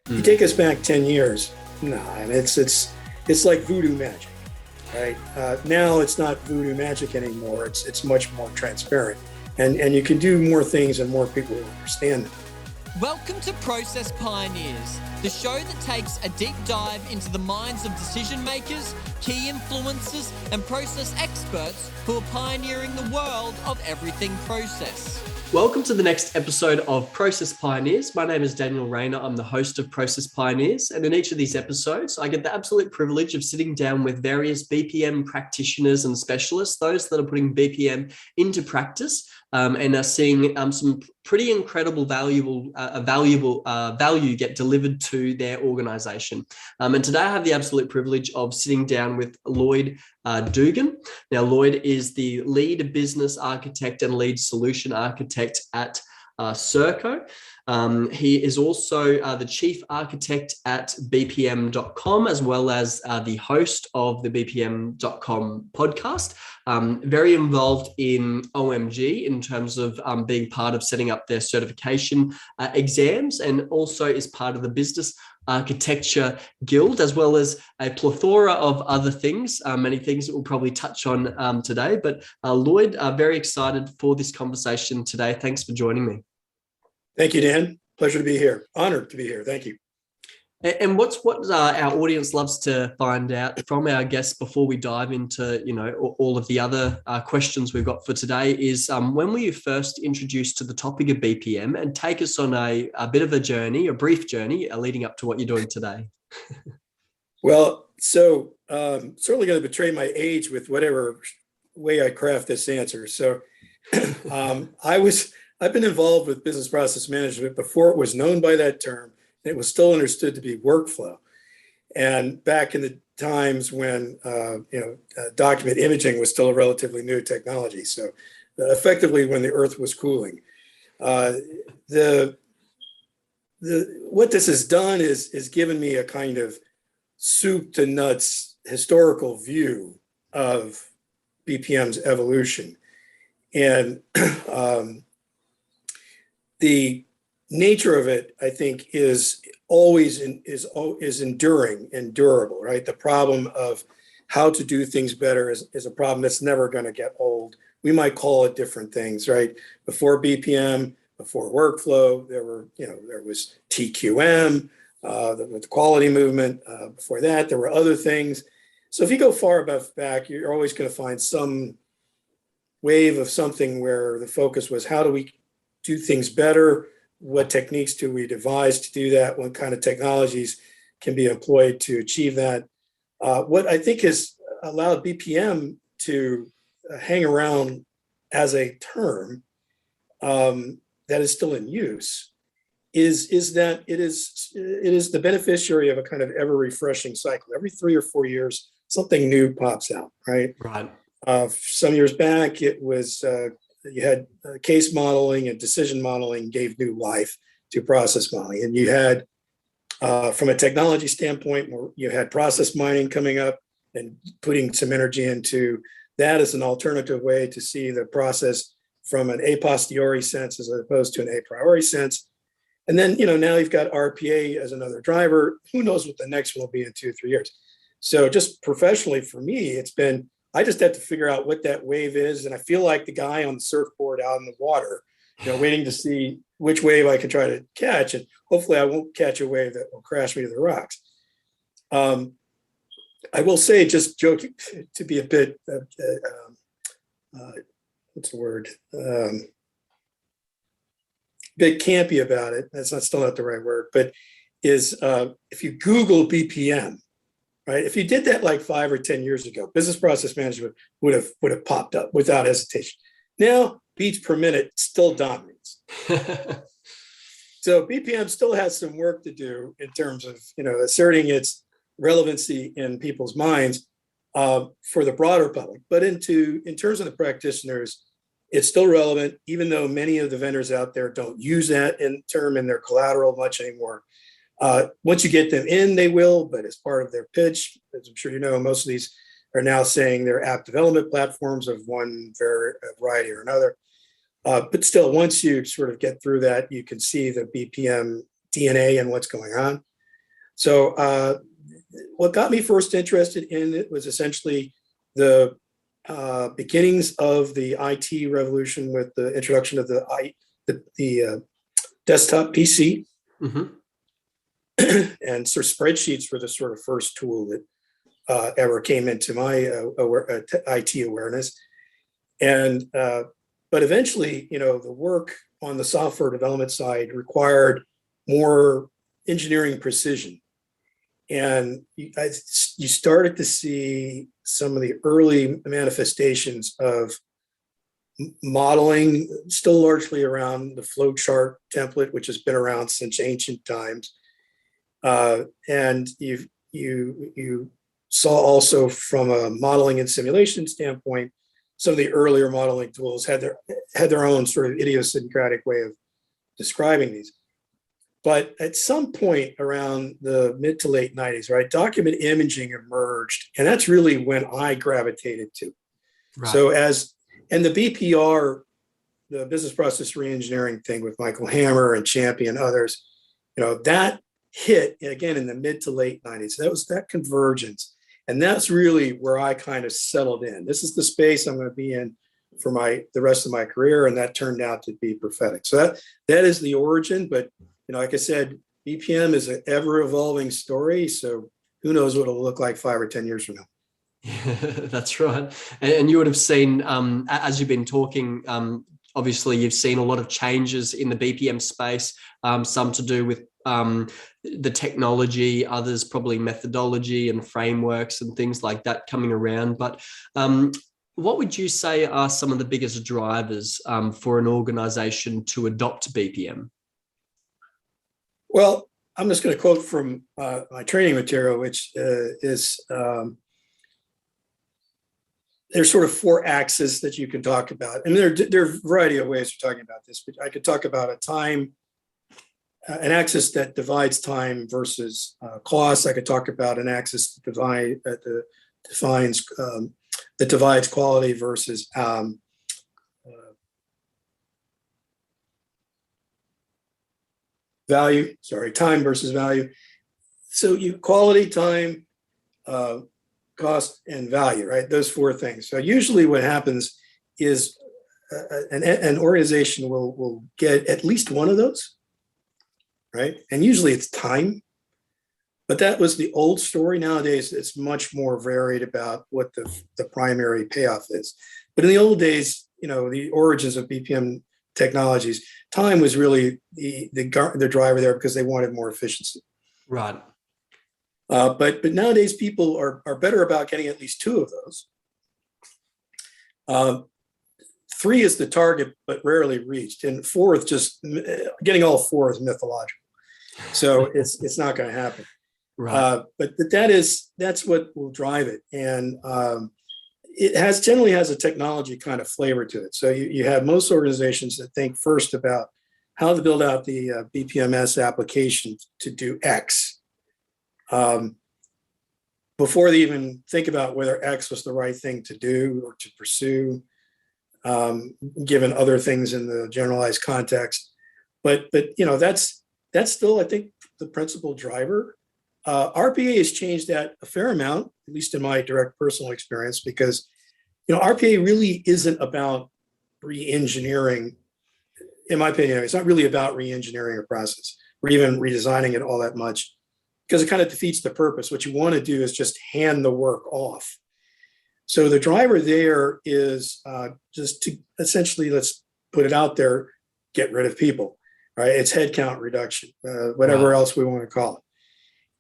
You take us back 10 years, no, and it's like voodoo magic, right? Now it's not voodoo magic anymore. It's much more transparent, and you can do more things, and more people will understand them. Welcome to Process Pioneers, the show that takes a deep dive into the minds of decision makers, key influencers, and process experts who are pioneering the world of everything process. Welcome to the next episode of Process Pioneers. My name is Daniel Rayner. I'm the host of Process Pioneers. And in each of these episodes, I get the absolute privilege of sitting down with various BPM practitioners and specialists, those that are putting BPM into practice and are seeing some pretty incredible value get delivered to their organization. And today I have the absolute privilege of sitting down with Lloyd Dugan. Now, Lloyd is the lead business architect and lead solution architect at Serco. He is also the chief architect at BPM.com, as well as the host of the BPM.com podcast. Very involved in OMG in terms of being part of setting up their certification exams, and also is part of the Business Architecture Guild, as well as a plethora of other things, many things that we'll probably touch on today. But Lloyd, very excited for this conversation today. Thanks for joining me. Thank you, Dan. Pleasure to be here. Honored to be here. Thank you. And what our audience loves to find out from our guests before we dive into, all of the other questions we've got for today is when were you first introduced to the topic of BPM, and take us on a bit of a journey, a brief journey leading up to what you're doing today. Well, so certainly going to betray my age with whatever way I craft this answer. So I've been involved with business process management before it was known by that term. It was still understood to be workflow. And back in the times when document imaging was still a relatively new technology. So effectively when the earth was cooling. What this has done is given me a kind of soup to nuts historical view of BPM's evolution. And the nature of it, I think, is always enduring and durable, right? The problem of how to do things better is a problem that's never going to get old. We might call it different things, right? Before BPM, before workflow, there was TQM, the quality movement. Before that, there were other things. So if you go far enough back, you're always going to find some wave of something where the focus was how do we do things better? What techniques do we devise to do that? What kind of technologies can be employed to achieve that? What I think has allowed BPM to hang around as a term that is still in use is that it is the beneficiary of a kind of ever refreshing cycle. Every 3 or 4 years, something new pops out, right? Right. Some years back, it was you had case modeling and decision modeling gave new life to process modeling. And you had, from a technology standpoint, you had process mining coming up and putting some energy into that as an alternative way to see the process from an a posteriori sense as opposed to an a priori sense. And then, now you've got RPA as another driver. Who knows what the next one will be in 2 or 3 years. So just professionally for me, I just have to figure out what that wave is. And I feel like the guy on the surfboard out in the water, waiting to see which wave I can try to catch. And hopefully I won't catch a wave that will crash me to the rocks. I will say, just joking, to be a bit, what's the word? Bit campy about it. That's still not the right word, but if you Google BPM, right? If you did that like 5 or 10 years ago, business process management would have popped up without hesitation. Now, beats per minute still dominates. So BPM still has some work to do in terms of asserting its relevancy in people's minds for the broader public. But in terms of the practitioners, it's still relevant, even though many of the vendors out there don't use that term in their collateral much anymore. Once you get them in, they will, but as part of their pitch, as I'm sure you know, most of these are now saying they're app development platforms of one variety or another. But still, once you sort of get through that, you can see the BPM DNA and what's going on. So what got me first interested in it was essentially the beginnings of the IT revolution with the introduction of the desktop PC. Mm-hmm. And sort of spreadsheets were the sort of first tool that ever came into my IT awareness. And but eventually, the work on the software development side required more engineering precision. And you started to see some of the early manifestations of modeling, still largely around the flowchart template, which has been around since ancient times. And you saw also from a modeling and simulation standpoint, some of the earlier modeling tools had their own sort of idiosyncratic way of describing these. But at some point around the mid to late 90s, right, document imaging emerged, and that's really when I gravitated to. Right. So and the BPR, the business process reengineering thing with Michael Hammer and Champion and others, that hit again in the mid to late 90s. That was that convergence. And that's really where I kind of settled in. This is the space I'm going to be in for the rest of my career. And that turned out to be prophetic. So that is the origin. But, like I said, BPM is an ever evolving story. So who knows what it'll look like 5 or 10 years from now. Yeah, that's right. And you would have seen, as you've been talking, obviously you've seen a lot of changes in the BPM space, some to do with the technology, others probably methodology and frameworks and things like that coming around. But what would you say are some of the biggest drivers for an organization to adopt BPM? Well, I'm just going to quote from my training material, which is there's sort of 4 axes that you can talk about. And there are a variety of ways of talking about this, but I could talk about an axis that divides time versus cost. I could talk about an axis that divides quality versus value. Sorry, time versus value. So quality, time, cost, and value, right? Those 4 things. So usually what happens is an organization will get at least one of those. Right. And usually it's time. But that was the old story. Nowadays, it's much more varied about what the primary payoff is. But in the old days, the origins of BPM technologies, time was really the driver there because they wanted more efficiency. Right. But nowadays, people are better about getting at least 2 of those. 3 is the target, but rarely reached. And 4th, just getting all 4 is mythological. So it's not going to happen. Right. But that's what will drive it. And it generally has a technology kind of flavor to it. So you have most organizations that think first about how to build out the BPMS application to do X. Before they even think about whether X was the right thing to do or to pursue, given other things in the generalized context. But that's still, I think, the principal driver. RPA has changed that a fair amount, at least in my direct personal experience, because RPA really isn't about re-engineering. In my opinion, it's not really about re-engineering a process or even redesigning it all that much, because it kind of defeats the purpose. What you want to do is just hand the work off. So the driver there is just to essentially, let's put it out there, get rid of people, right? It's headcount reduction, whatever else we want to call it.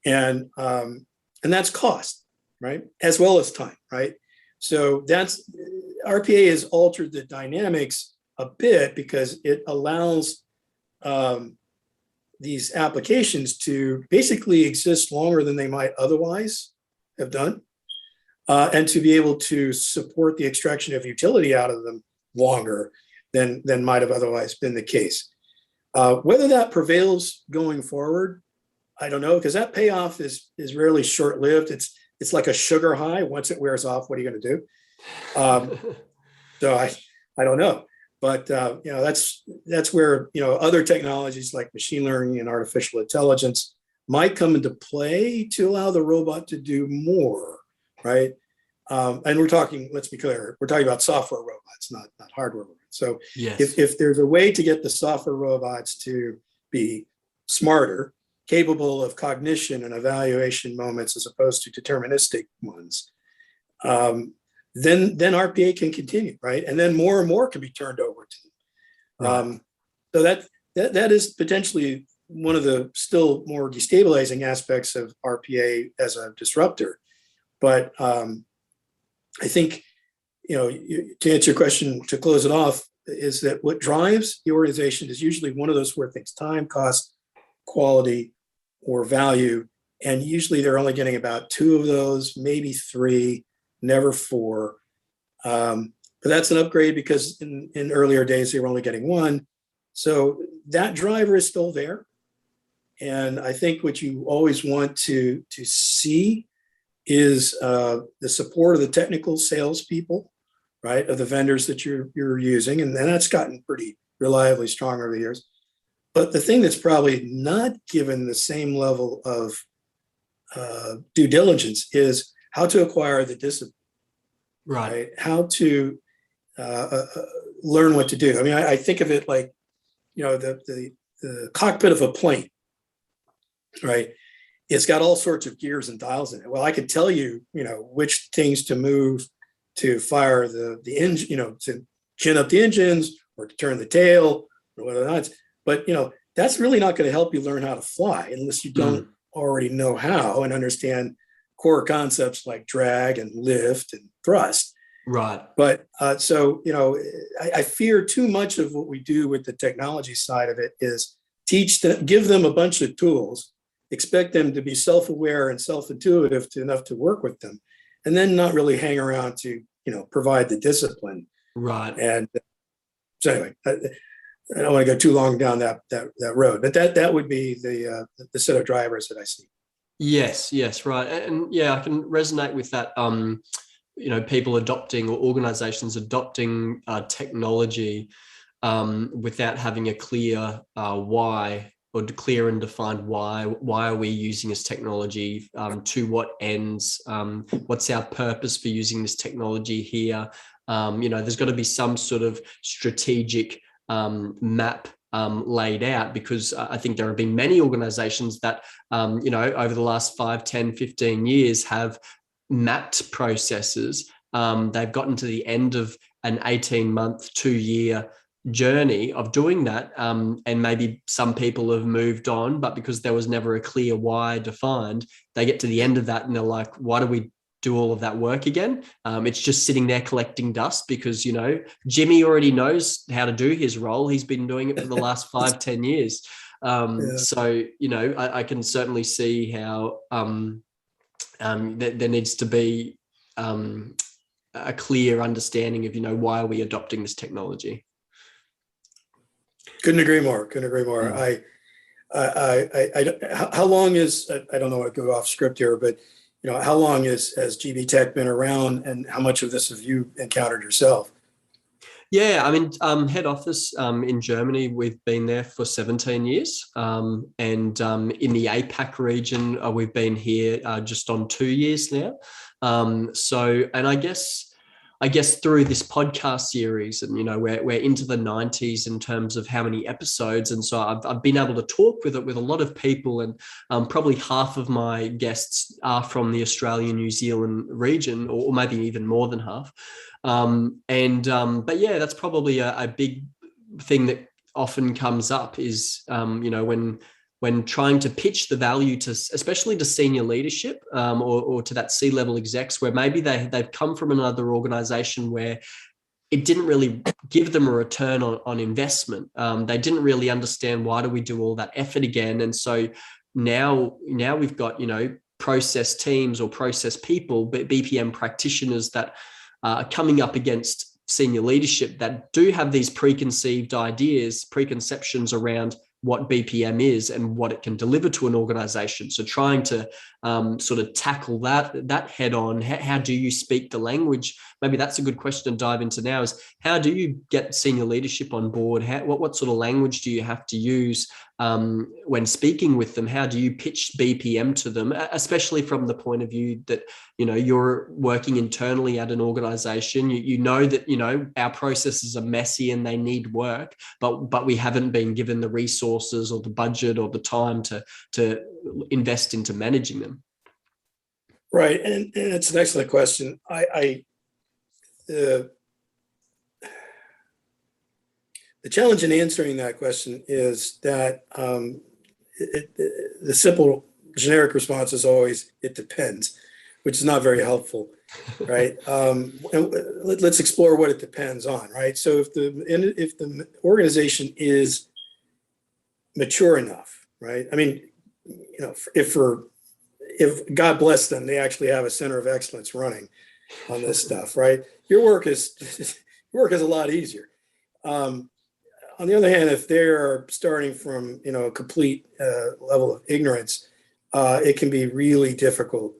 And that's cost, right? As well as time, right? So RPA has altered the dynamics a bit because it allows these applications to basically exist longer than they might otherwise have done. And to be able to support the extraction of utility out of them longer than might have otherwise been the case. Whether that prevails going forward, I don't know, because that payoff is rarely short-lived. It's like a sugar high. Once it wears off, what are you going to do? So I don't know, but that's where other technologies like machine learning and artificial intelligence might come into play to allow the robot to do more, right? And we're talking, let's be clear, we're talking about software robots, not hardware robots. So Yes. if there's a way to get the software robots to be smarter, capable of cognition and evaluation moments as opposed to deterministic ones, then RPA can continue, right? And then more and more can be turned over to them. Right. So that is potentially one of the still more destabilizing aspects of RPA as a disruptor. But I think, to answer your question, to close it off, is that what drives the organization is usually one of those four things: time, cost, quality, or value. And usually they're only getting about two of those, maybe three, never four. But that's an upgrade because in earlier days, they were only getting one. So that driver is still there. And I think what you always want to see is the support of the technical salespeople, right, of the vendors that you're using. And that's gotten pretty reliably strong over the years. But the thing that's probably not given the same level of due diligence is how to acquire the discipline, right? How to learn what to do. I mean, I think of it like, the cockpit of a plane, right? It's got all sorts of gears and dials in it. Well, I can tell you, which things to move to fire the engine, to chin up the engines or to turn the tail or whether or not. But that's really not going to help you learn how to fly unless you don't already know how and understand core concepts like drag and lift and thrust. Right. But I fear too much of what we do with the technology side of it is give them a bunch of tools, expect them to be self-aware and self-intuitive enough to work with them, and then not really hang around to, provide the discipline. Right. And so anyway, I don't want to go too long down that road, but that would be the set of drivers that I see. Yes, right. And yeah, I can resonate with that. People adopting or organizations adopting technology without having a clear why, or clear and defined why are we using this technology, to what ends, what's our purpose for using this technology here. There's got to be some sort of strategic map laid out, because I think there have been many organizations that, over the last 5, 10, 15 years have mapped processes. They've gotten to the end of an 18-month, 2-year journey of doing that. And maybe some people have moved on, but because there was never a clear why defined, they get to the end of that and they're like, why do we do all of that work again? It's just sitting there collecting dust because, Jimmy already knows how to do his role. He's been doing it for the last 5, 10 years. So, I can certainly see how there needs to be a clear understanding of, why are we adopting this technology? Couldn't agree more. I how long is, I don't know what to go off script here, but how long has GBTech been around, and how much of this have you encountered yourself? Yeah, I mean, head office in Germany, we've been there for 17 years. And in the APAC region, we've been here just on 2 years now. And I guess through this podcast series, and we're into the 90s in terms of how many episodes, and so I've been able to talk with a lot of people, and probably half of my guests are from the Australia New Zealand region, or maybe even more than half. But yeah, that's probably a big thing that often comes up is when trying to pitch the value to, especially to senior leadership, or to that C-level execs, where maybe they've come from another organization where it didn't really give them a return on investment. They didn't really understand, why do we do all that effort again? And so now we've got, process teams or process people, but BPM practitioners that are coming up against senior leadership that do have these preconceived ideas, preconceptions around what BPM is and what it can deliver to an organization. So trying to sort of tackle that head on. How do you speak the language? Maybe that's a good question to dive into now, is how do you get senior leadership on board? What sort of language do you have to use when speaking with them? How do you pitch BPM to them, especially from the point of view that, you're working internally at an organization, you know that, our processes are messy and they need work, but we haven't been given the resources or the budget or the time to invest into managing them? Right, and it's an excellent question. The challenge in answering that question is that the simple generic response is always, it depends, which is not very helpful, right? And let's explore what it depends on, right? So if the organization is mature enough, right? I mean, if God bless them, they actually have a center of excellence running on this stuff, right? Your work is a lot easier. On the other hand, if they're starting from a complete level of ignorance, it can be really difficult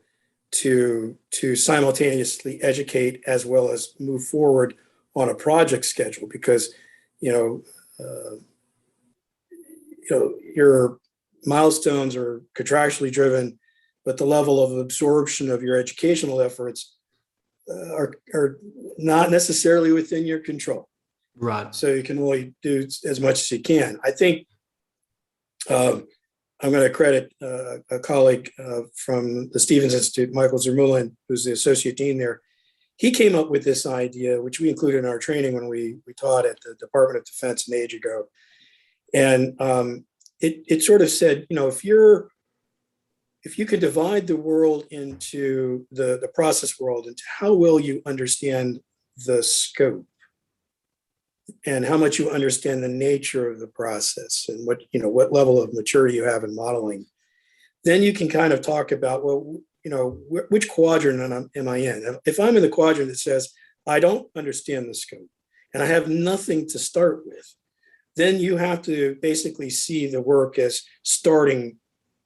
to simultaneously educate as well as move forward on a project schedule, because your milestones are contractually driven, but the level of absorption of your educational efforts are not necessarily within your control. Right. So you can only do as much as you can. I think I'm going to credit a colleague from the Stevens Institute, Michael Zermulin, who's the associate dean there. He came up with this idea, which we included in our training when we taught at the Department of Defense an age ago. And it sort of said, if you could divide the world into the process world into how well you understand the scope and how much you understand the nature of the process and what level of maturity you have in modeling, then you can kind of talk about, well, which quadrant am I in? If I'm in the quadrant that says, I don't understand the scope and I have nothing to start with, then you have to basically see the work as starting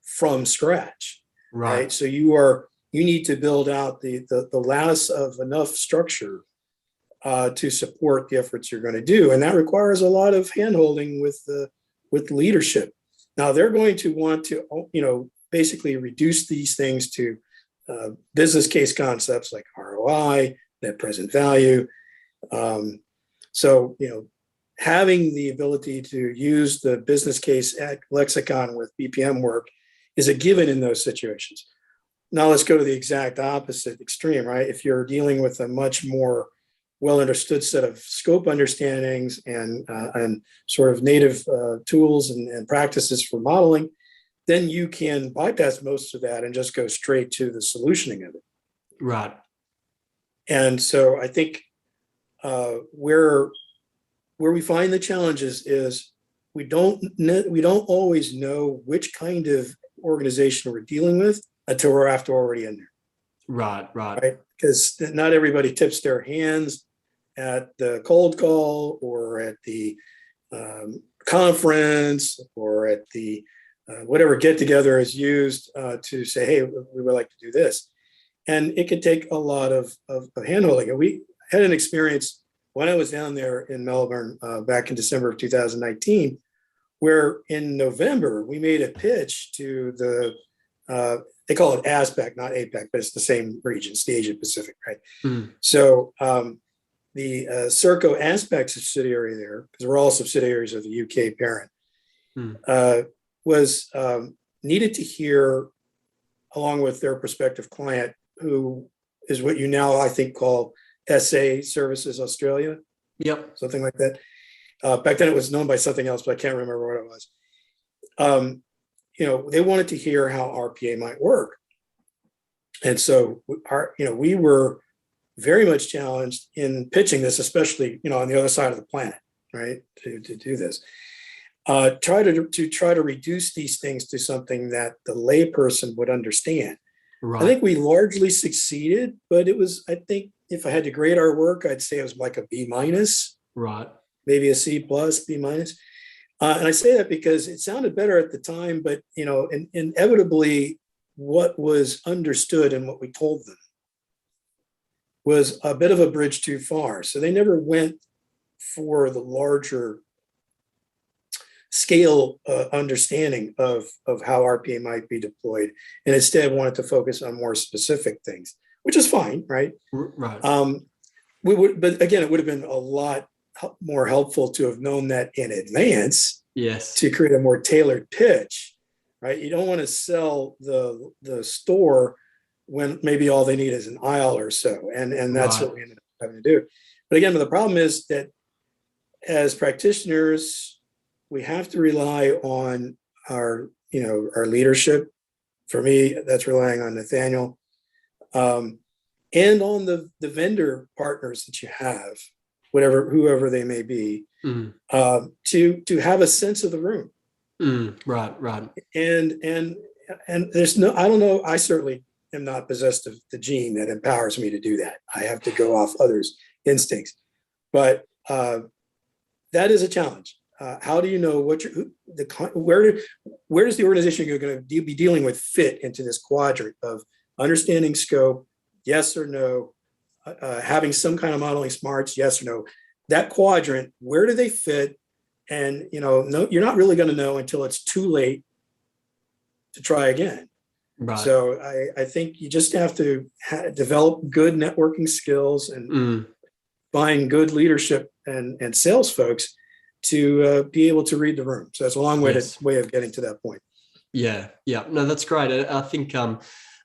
from scratch, right? So you need to build out the lattice of enough structure to support the efforts you're going to do, and that requires a lot of handholding with leadership. Now they're going to want to basically reduce these things to business case concepts like ROI, net present value. So having the ability to use the business case lexicon with BPM work is a given in those situations. Now let's go to the exact opposite extreme, right? If you're dealing with a much more well understood set of scope understandings and sort of native tools and practices for modeling, then you can bypass most of that and just go straight to the solutioning of it. Right. And so I think where we find the challenges is we don't always know which kind of organization we're dealing with until we're already in there. Right. Because not everybody tips their hands at the cold call or at the conference or at the whatever get together is used to say, hey, we would like to do this. And it can take a lot of handholding. And we had an experience when I was down there in Melbourne back in December of 2019, where in November we made a pitch to they call it ASPEC, not APEC, but it's the same region, it's the Asia Pacific, right? So the Serco ASPEC subsidiary there, because we're all subsidiaries of the UK parent, was needed to hear, along with their prospective client, who is what you now, I think, call SA Services Australia. Yep. Something like that. Back then it was known by something else, but I can't remember what it was. They wanted to hear how RPA might work. And so we were very much challenged in pitching this, especially, on the other side of the planet, right? To do this. Try to reduce these things to something that the layperson would understand. Right. I think we largely succeeded, but it was, I think, if I had to grade our work, I'd say it was like a B-. Right. Maybe a C+, B-. And I say that because it sounded better at the time, but inevitably what was understood and what we told them was a bit of a bridge too far. So they never went for the larger scale understanding of how RPA might be deployed, and instead wanted to focus on more specific things, which is fine, right? Right. But again, it would have been a lot more helpful to have known that in advance. Yes. To create a more tailored pitch, right? You don't want to sell the store when maybe all they need is an aisle or so, and that's Right. what we ended up having to do. But again, the problem is that as practitioners, we have to rely on our leadership. For me, that's relying on Nathaniel, and on the vendor partners that you have, whoever they may be, to have a sense of the room. Right. And there's no, I don't know, I certainly am not possessed of the gene that empowers me to do that. I have to go off others' instincts, but that is a challenge. How do you know where does the organization you're going to be dealing with fit into this quadrant of understanding scope, yes or no, having some kind of modeling smarts, yes or no? That quadrant, where do they fit? And no, you're not really going to know until it's too late to try again. Right. So I think you just have to develop good networking skills and find good leadership and sales folks to be able to read the room. So that's a long way of getting to that point. Yeah. No, that's great. I think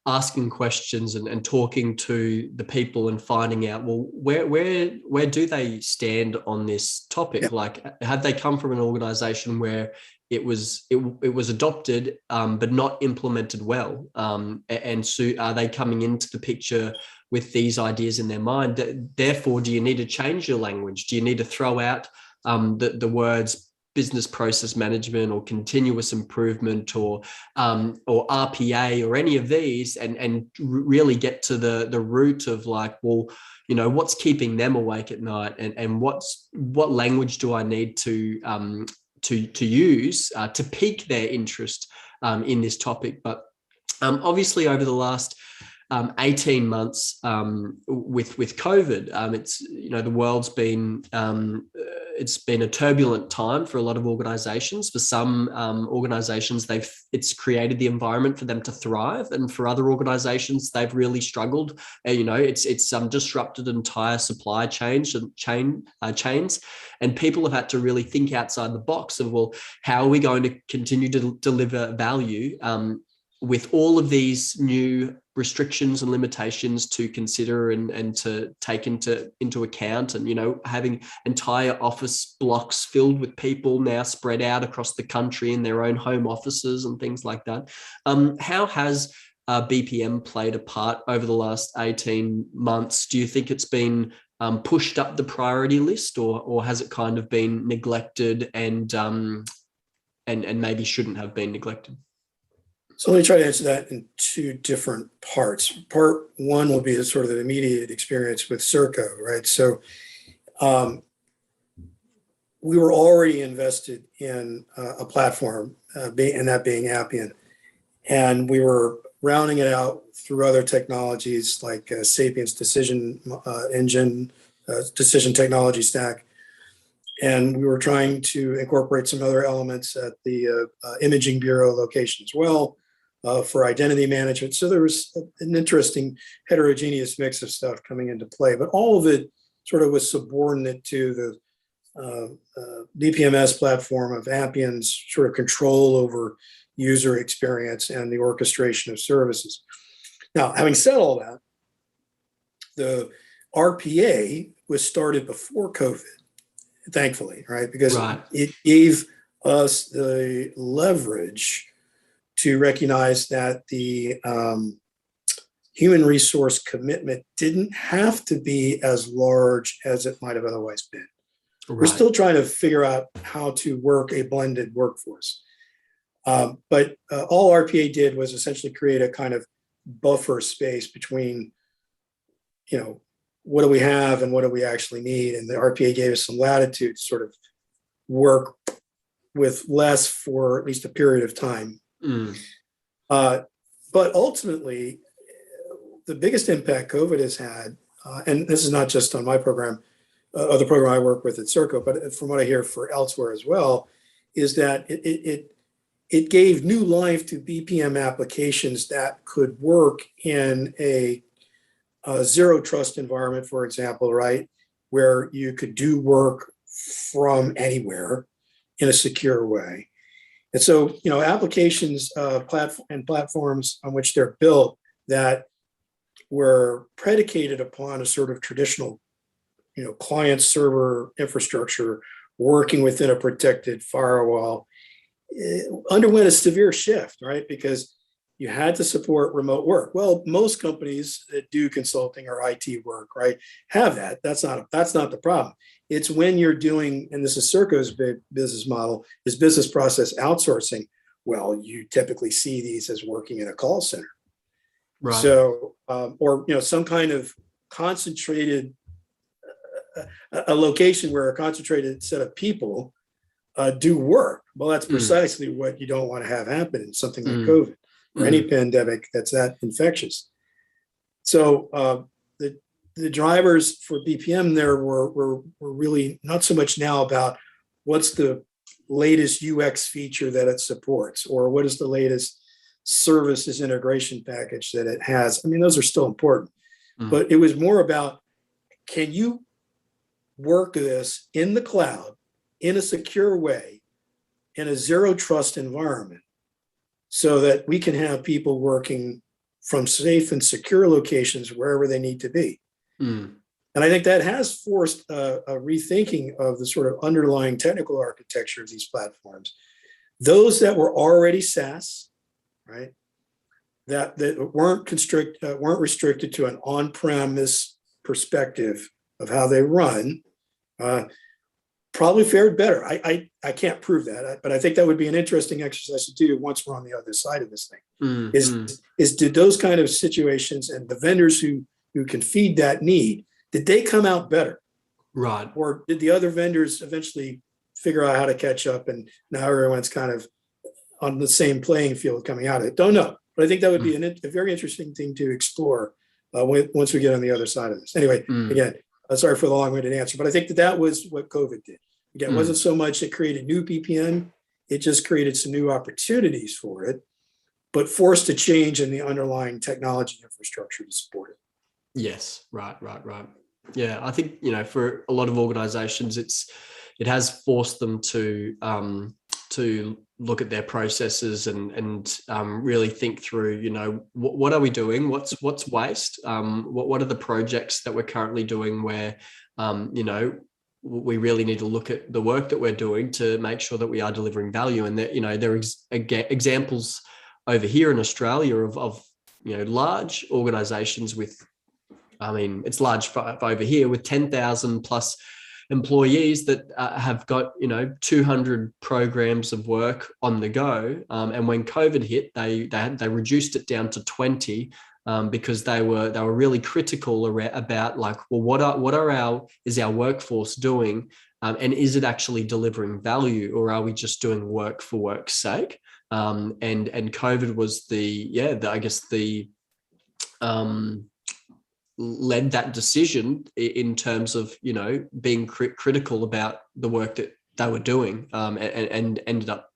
asking questions and talking to the people and finding out, well, where do they stand on this topic? Yeah. Like, have they come from an organization where it was adopted but not implemented well? And so are they coming into the picture with these ideas in their mind? Therefore, do you need to change your language? Do you need to throw out the words business process management or continuous improvement or RPA or any of these and really get to the root of like, well, what's keeping them awake at night and what language do I need to use to pique their interest in this topic? But obviously over the last 18 months with COVID, it's the world's been it's been a turbulent time for a lot of organizations. For some organizations, it's created the environment for them to thrive, and for other organizations, they've really struggled. It's disrupted entire supply chains, and people have had to really think outside the box of, well, how are we going to continue to deliver value with all of these new restrictions and limitations to consider and to take into account, and having entire office blocks filled with people now spread out across the country in their own home offices and things like that. How has BPM played a part over the last 18 months? Do you think it's been pushed up the priority list, or has it kind of been neglected and maybe shouldn't have been neglected? So let me try to answer that in two different parts. Part one will be the sort of the immediate experience with Serco, right? So we were already invested in a platform, and that being Appian, and we were rounding it out through other technologies like Sapiens Decision Engine, Decision Technology Stack, and we were trying to incorporate some other elements at the Imaging Bureau location as well. For identity management. So there was an interesting heterogeneous mix of stuff coming into play, but all of it sort of was subordinate to the BPMS platform of Appian's sort of control over user experience and the orchestration of services. Now, having said all that, the RPA was started before COVID, thankfully, right? Because it gave us the leverage to recognize that the human resource commitment didn't have to be as large as it might have otherwise been. Right. We're still trying to figure out how to work a blended workforce. But all RPA did was essentially create a kind of buffer space between, what do we have and what do we actually need? And the RPA gave us some latitude to sort of work with less for at least a period of time. But ultimately, the biggest impact COVID has had, and this is not just on my program, or the program I work with at Serco, but from what I hear for elsewhere as well, is that it gave new life to BPM applications that could work in a zero trust environment, for example, right, where you could do work from anywhere in a secure way. And so, applications and platforms on which they're built that were predicated upon a sort of traditional, client server infrastructure working within a protected firewall, underwent a severe shift, right? Because you had to support remote work. Well, most companies that do consulting or IT work, right, have that. That's not the problem. It's when you're doing, and this is Serco's big business model, is business process outsourcing. Well, you typically see these as working in a call center. Right. So, or some kind of concentrated, a location where a concentrated set of people do work. Well, that's precisely what you don't want to have happen in something like COVID or any pandemic that's that infectious. So the drivers for BPM there were really not so much now about what's the latest UX feature that it supports, or what is the latest services integration package that it has. I mean, those are still important, but it was more about, can you work this in the cloud in a secure way, in a zero trust environment, so that we can have people working from safe and secure locations wherever they need to be. And I think that has forced a rethinking of the sort of underlying technical architecture of these platforms. Those that were already SaaS, right, that weren't restricted to an on-premise perspective of how they run, probably fared better. I can't prove that, but I think that would be an interesting exercise to do once we're on the other side of this thing. Is did those kind of situations and the vendors who can feed that need, did they come out better? Right. Or did the other vendors eventually figure out how to catch up, and now everyone's kind of on the same playing field coming out of it? Don't know. But I think that would be a very interesting thing to explore once we get on the other side of this. Anyway, again, sorry for the long-winded answer, but I think that was what COVID did. Again, it wasn't so much it created new BPM, it just created some new opportunities for it, but forced a change in the underlying technology infrastructure to support it. Yes, right. Yeah, I think, for a lot of organizations, it has forced them to look at their processes and really think through, what are we doing? What's waste? What are the projects that we're currently doing where, we really need to look at the work that we're doing to make sure that we are delivering value. And that, there are examples over here in Australia of large organizations with, it's large for over here with 10,000 plus employees that have got 200 programs of work on the go, and when COVID hit, they reduced it down to 20 because they were really critical about like, well, what is our workforce doing, and is it actually delivering value, or are we just doing work for work's sake? And COVID was led that decision in terms of being critical about the work that they were doing, and ended up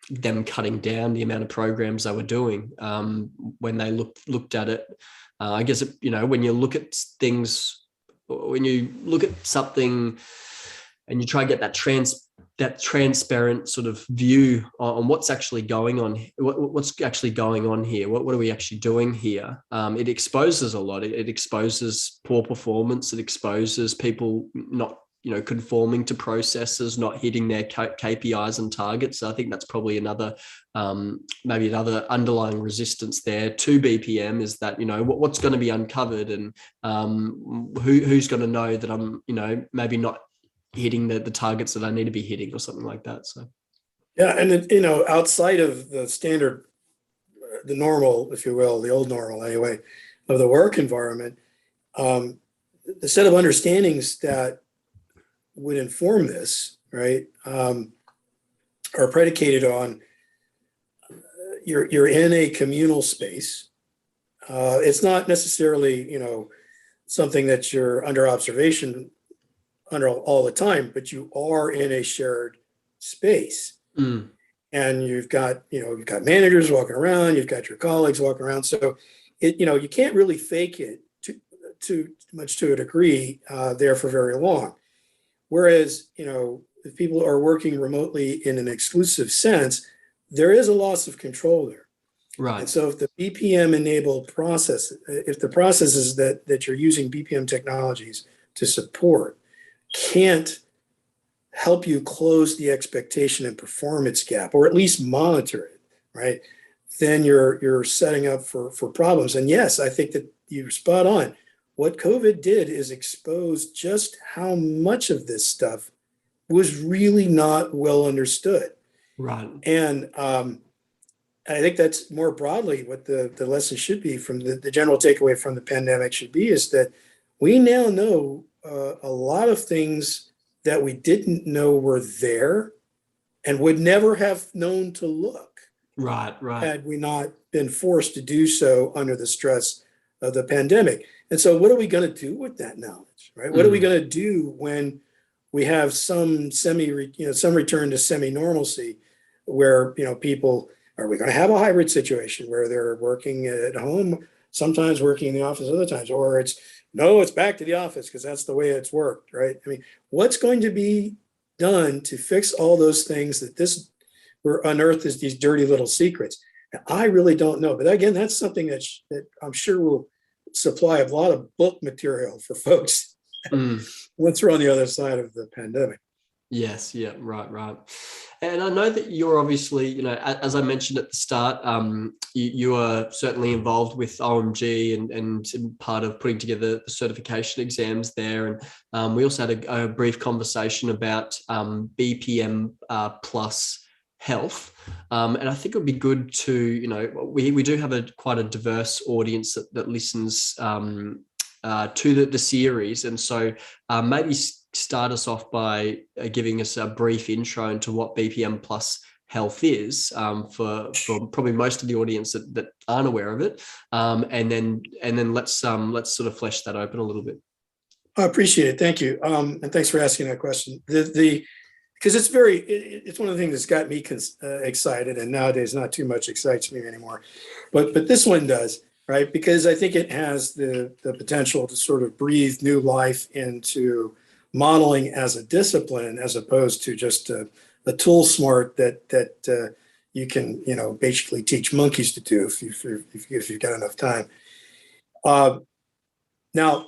them cutting down the amount of programs they were doing when they looked at it. I guess when you look at things, when you look at something and you try and get that transparent sort of view on what's actually going on, what's actually going on here, what are we actually doing here, it exposes a lot. It exposes poor performance. It exposes people not conforming to processes, not hitting their KPIs and targets. So I think that's probably another maybe another underlying resistance there to BPM, is that what's going to be uncovered, and who's going to know that I'm maybe not hitting the targets that I need to be hitting, or something like that. So yeah, and outside of the standard, the normal, if you will, the old normal anyway, of the work environment, the set of understandings that would inform this, right, are predicated on you're in a communal space. It's not necessarily something that you're under observation under all the time, but you are in a shared space. Mm. And you've got managers walking around, you've got your colleagues walking around. So you can't really fake it too much to a degree there for very long. Whereas, if people are working remotely in an exclusive sense, there is a loss of control there. Right. And so if the BPM enabled process, if the processes that you're using BPM technologies to support can't help you close the expectation and performance gap, or at least monitor it, right? Then you're setting up for problems. And yes, I think that you're spot on. What COVID did is expose just how much of this stuff was really not well understood. Right. And I think that's more broadly what the lesson should be from the general takeaway from the pandemic should be, is that we now know a lot of things that we didn't know were there and would never have known to look. Right. Had we not been forced to do so under the stress of the pandemic. And so what are we going to do with that knowledge, right? What are we going to do when we have some return to semi-normalcy where, people, are we going to have a hybrid situation where they're working at home, sometimes working in the office other times, or it's back to the office because that's the way it's worked, right? I mean, what's going to be done to fix all those things that were unearthed as these dirty little secrets? I really don't know. But again, that's something that I'm sure will supply a lot of book material for folks once we're on the other side of the pandemic. Yes. Yeah. Right. And I know that you're obviously, as I mentioned at the start, you are certainly involved with OMG and part of putting together the certification exams there. And we also had a brief conversation about BPM Plus health. And I think it would be good to, we do have quite a diverse audience that listens to the series. And so maybe start us off by giving us a brief intro into what BPM Plus health is for probably most of the audience that aren't aware of it. And then let's sort of flesh that open a little bit. I appreciate it. Thank you. And thanks for asking that question. Because it's one of the things that's got me excited, and nowadays not too much excites me anymore, but this one does, right? Because I think it has the potential to sort of breathe new life into modeling as a discipline, as opposed to just a tool smart that you can basically teach monkeys to do if you've got enough time. Now,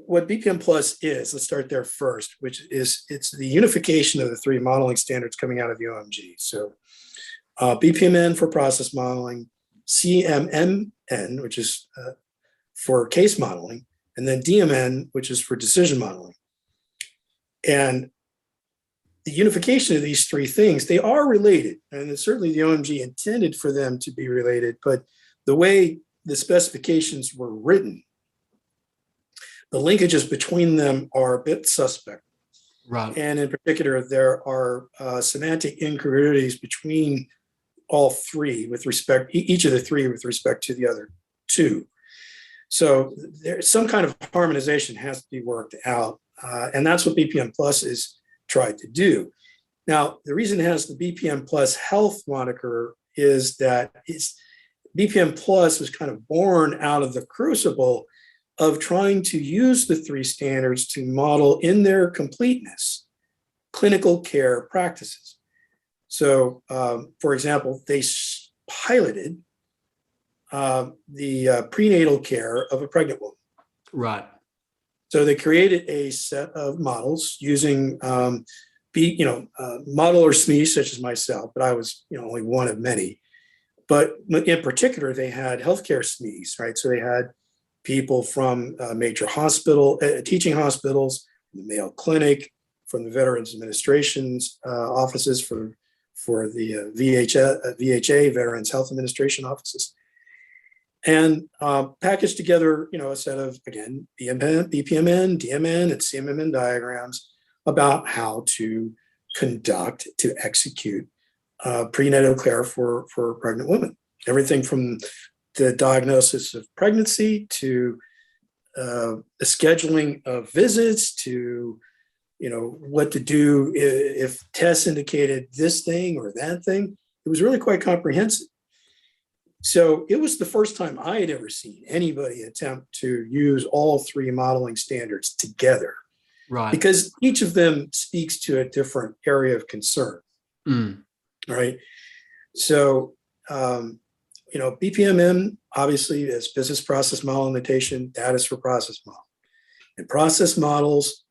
what BPM Plus is, let's start there first, it's the unification of the three modeling standards coming out of the OMG. So BPMN for process modeling, CMMN, which is for case modeling, and then DMN, which is for decision modeling. And the unification of these three things, they are related, and certainly the OMG intended for them to be related, but the way the specifications were written, the linkages between them are a bit suspect. Right. And in particular, there are semantic incongruities between all three each of the three with respect to the other two. So there's some kind of harmonization has to be worked out. And that's what BPM Plus is tried to do. Now, the reason it has the BPM Plus health moniker is that BPM Plus was kind of born out of the crucible of trying to use the three standards to model in their completeness clinical care practices. So, for example, they piloted the prenatal care of a pregnant woman. Right. So they created a set of models using, modeler SMEs such as myself, but I was, only one of many. But in particular, they had healthcare SMEs, right? So they had people from major teaching hospitals, the Mayo Clinic, from the Veterans Administration's offices, for the VHA, Veterans Health Administration offices. And packaged together, a set of, again, BPMN, DMN, and CMMN diagrams about how to execute prenatal care for pregnant women. Everything from the diagnosis of pregnancy to the scheduling of visits to, what to do if tests indicated this thing or that thing. It was really quite comprehensive. So it was the first time I had ever seen anybody attempt to use all three modeling standards together, Right. because each of them speaks to a different area of concern. Mm. Right. So, BPMN obviously is business process model notation. That is for process model. And process models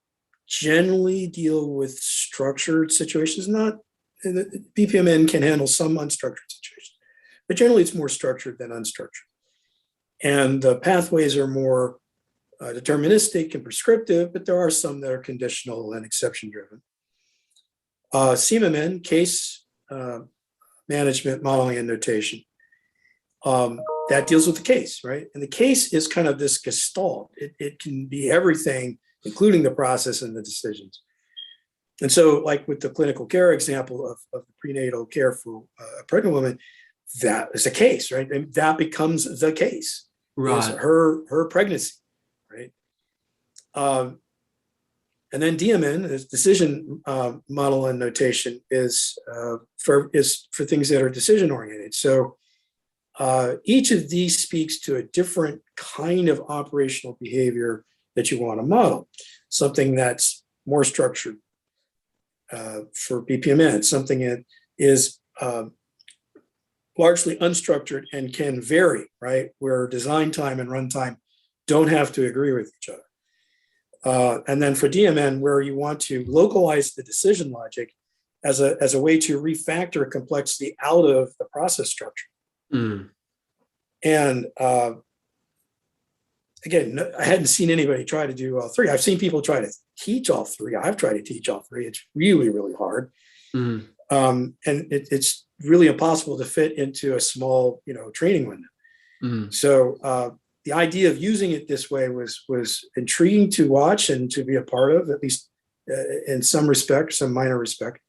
generally deal with structured situations. Not BPMN can handle some unstructured situations, but generally it's more structured than unstructured. And the pathways are more deterministic and prescriptive, but there are some that are conditional and exception driven. CMMN, case management modeling and notation, that deals with the case, right? And the case is kind of this gestalt. It can be everything, including the process and the decisions. And so, like with the clinical care example of the prenatal care for a pregnant woman, that is a case, right? And that becomes the case, Right. is her pregnancy, right? And then DMN, is decision model and notation, is for things that are decision oriented. So each of these speaks to a different kind of operational behavior that you want to model. Something that's more structured for BPMN, something that is largely unstructured and can vary, right? Where design time and runtime don't have to agree with each other. And then for DMN, where you want to localize the decision logic as a way to refactor complexity out of the process structure. Mm. And again, I hadn't seen anybody try to do all three. I've seen people try to teach all three. I've tried to teach all three. It's really, really hard. Mm. And it's really impossible to fit into a small, training window. Mm. So the idea of using it this way was intriguing to watch and to be a part of, at least in some respect, some minor respect.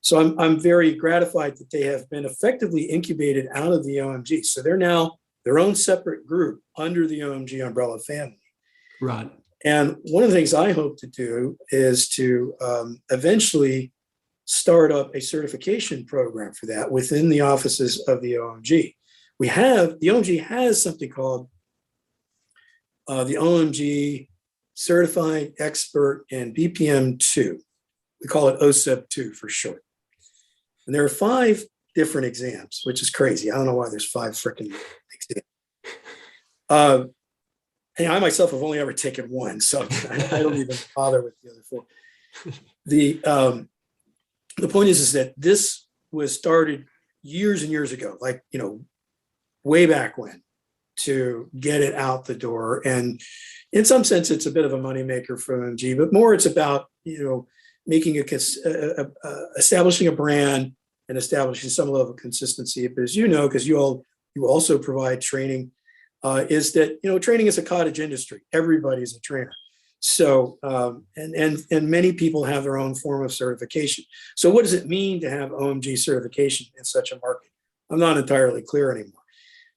So I'm very gratified that they have been effectively incubated out of the OMG. So they're now their own separate group under the OMG umbrella family. Right. And one of the things I hope to do is to eventually start up a certification program for that within the offices of the OMG. The OMG has something called the OMG Certified Expert in BPM 2. We call it OSEB 2 for short. And there are 5 different exams, which is crazy. I don't know why there's 5 freaking exams. And I myself have only ever taken one, so I don't even bother with the other 4. The point is that this was started years and years ago, like, way back when, to get it out the door. And in some sense, it's a bit of a moneymaker for OMG, but more it's about, making establishing a brand and establishing some level of consistency. But as because you also provide training, is that, training is a cottage industry. Everybody's a trainer. So, and many people have their own form of certification. So what does it mean to have OMG certification in such a market? I'm not entirely clear anymore.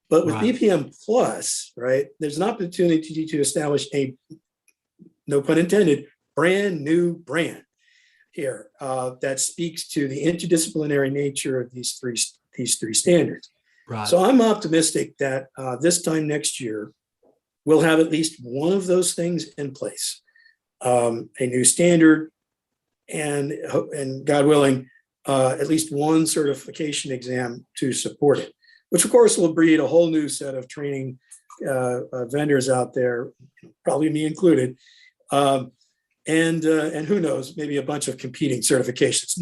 But with Right. BPM Plus, right, there's an opportunity to establish a, no pun intended, brand new brand here that speaks to the interdisciplinary nature of these three standards. Right. So I'm optimistic that this time next year, we'll have at least one of those things in place, a new standard, and God willing, at least one certification exam to support it, which of course will breed a whole new set of training vendors out there, probably me included, and who knows, maybe a bunch of competing certifications.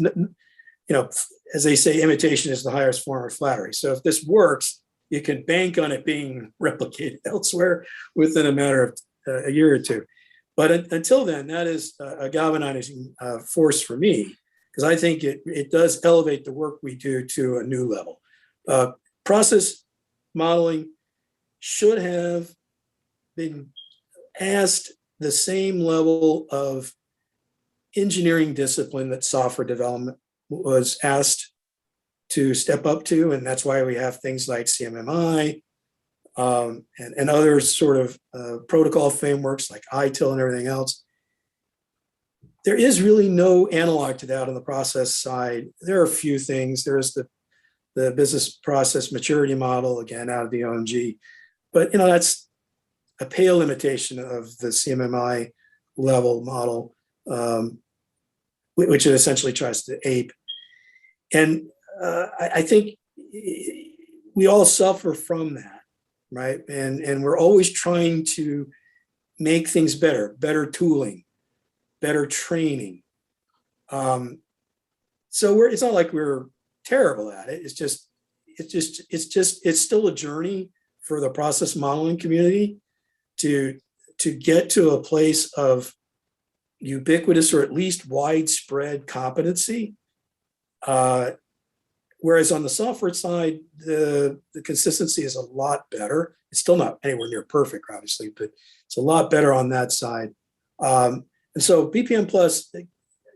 As they say, imitation is the highest form of flattery. So if this works, you can bank on it being replicated elsewhere within a matter of a year or two. But until then, that is a galvanizing force for me, because I think it does elevate the work we do to a new level. Process modeling should have been asked the same level of engineering discipline that software development was asked to step up to. And that's why we have things like CMMI and other sort of protocol frameworks like ITIL and everything else. there is really no analog to that on the process side. There are a few things. There's the business process maturity model, again, out of the OMG. But, that's a pale imitation of the CMMI level model, which it essentially tries to ape. And I think we all suffer from that, right? And we're always trying to make things better tooling, better training. So it's not like we're terrible at it. It's still a journey for the process modeling community to get to a place of ubiquitous or at least widespread competency. Whereas on the software side, the consistency is a lot better. It's still not anywhere near perfect, obviously, but it's a lot better on that side. And so BPM Plus, it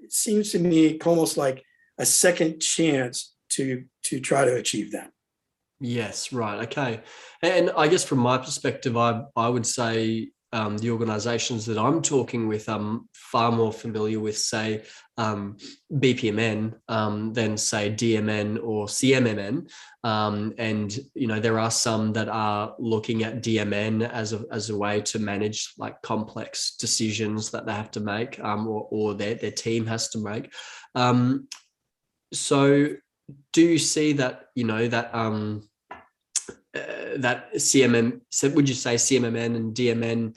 seems to me almost like a second chance to try to achieve that. Yes, right. Okay. And I guess from my perspective, I would say the organizations that I'm talking with, I'm far more familiar with, say, BPMN than, say, DMN or CMMN. And, there are some that are looking at DMN as a way to manage like complex decisions that they have to make, or their team has to make. So do you see that, that CMM, so would you say CMMN and DMN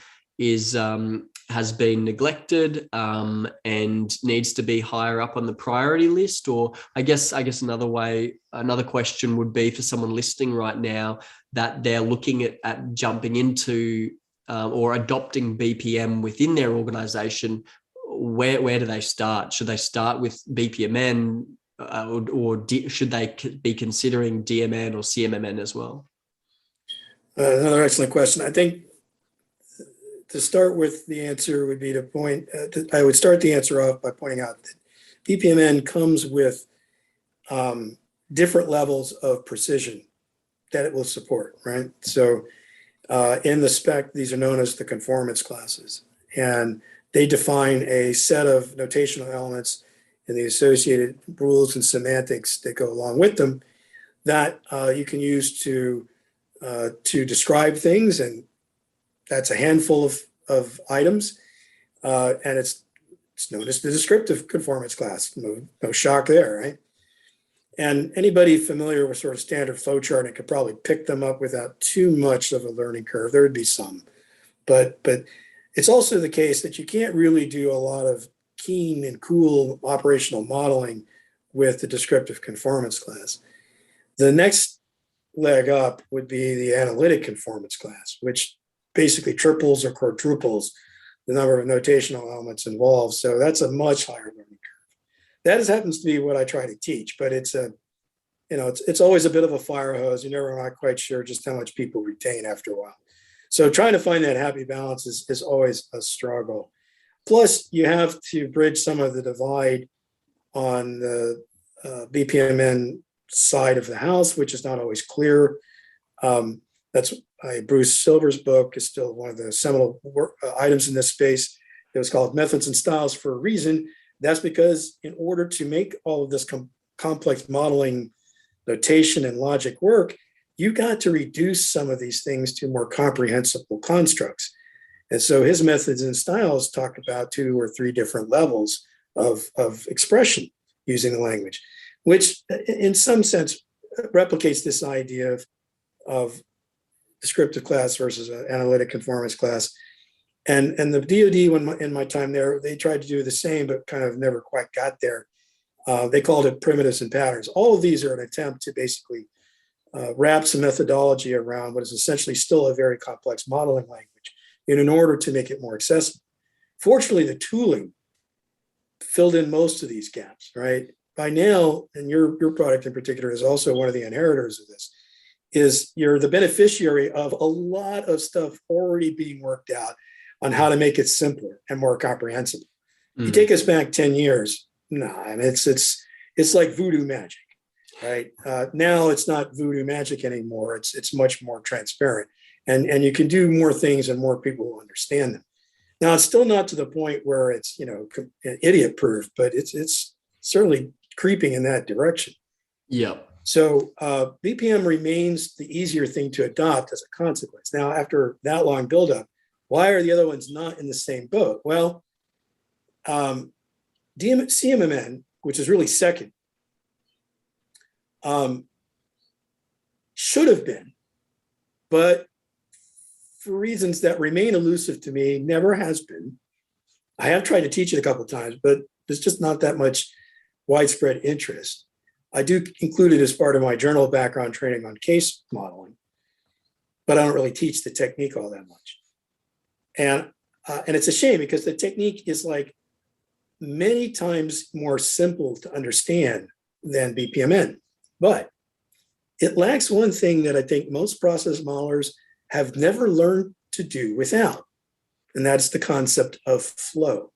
has been neglected and needs to be higher up on the priority list? Or I guess another question would be for someone listening right now that they're looking at jumping into or adopting BPM within their organization. Where do they start? Should they start with BPMN or should they be considering DMN or CMMN as well? Another excellent question. I think to start with, the answer would be to point, I would start the answer off by pointing out that BPMN comes with different levels of precision that it will support, right? So in the spec, these are known as the conformance classes, and they define a set of notational elements and the associated rules and semantics that go along with them that you can use to describe things, and that's a handful of items, and it's known as the descriptive conformance class. No shock there, right? And anybody familiar with sort of standard flowcharting could probably pick them up without too much of a learning curve. There would be some, but it's also the case that you can't really do a lot of keen and cool operational modeling with the descriptive conformance class. The next leg up would be the analytic conformance class, which basically triples or quadruples the number of notational elements involved. So that's a much higher learning curve. That happens to be what I try to teach, but it's always a bit of a fire hose. You're never not quite sure just how much people retain after a while. So trying to find that happy balance is always a struggle. Plus, you have to bridge some of the divide on the BPMN side of the house, which is not always clear. That's Bruce Silver's book is still one of the seminal items in this space. It was called Methods and Styles for a reason. That's because in order to make all of this complex modeling, notation, and logic work, you got to reduce some of these things to more comprehensible constructs. And so his methods and styles talk about 2 or 3 different levels of expression using the language, which in some sense replicates this idea of descriptive class versus an analytic conformance class. And the DoD, in my time there, they tried to do the same, but kind of never quite got there. They called it primitives and patterns. All of these are an attempt to basically wrap some methodology around what is essentially still a very complex modeling language in order to make it more accessible. Fortunately, the tooling filled in most of these gaps, right? By now, and your product in particular is also one of the inheritors of this, is you're the beneficiary of a lot of stuff already being worked out on how to make it simpler and more comprehensible. You take us back 10 years, I mean, it's like voodoo magic, right? Now it's not voodoo magic anymore. It's much more transparent, and you can do more things and more people will understand them. Now, it's still not to the point where it's, you know, idiot proof, but it's certainly creeping in that direction. Yep. So BPM remains the easier thing to adopt as a consequence. Now, after that long buildup, why are the other ones not in the same boat? Well, CMMN, which is really second, should have been, but for reasons that remain elusive to me, never has been. I have tried to teach it a couple of times, but there's just not that much widespread interest. I do include it as part of my journal background training on case modeling, but I don't really teach the technique all that much. And it's a shame because the technique is like many times more simple to understand than BPMN, but it lacks one thing that I think most process modelers have never learned to do without, and that's the concept of flow.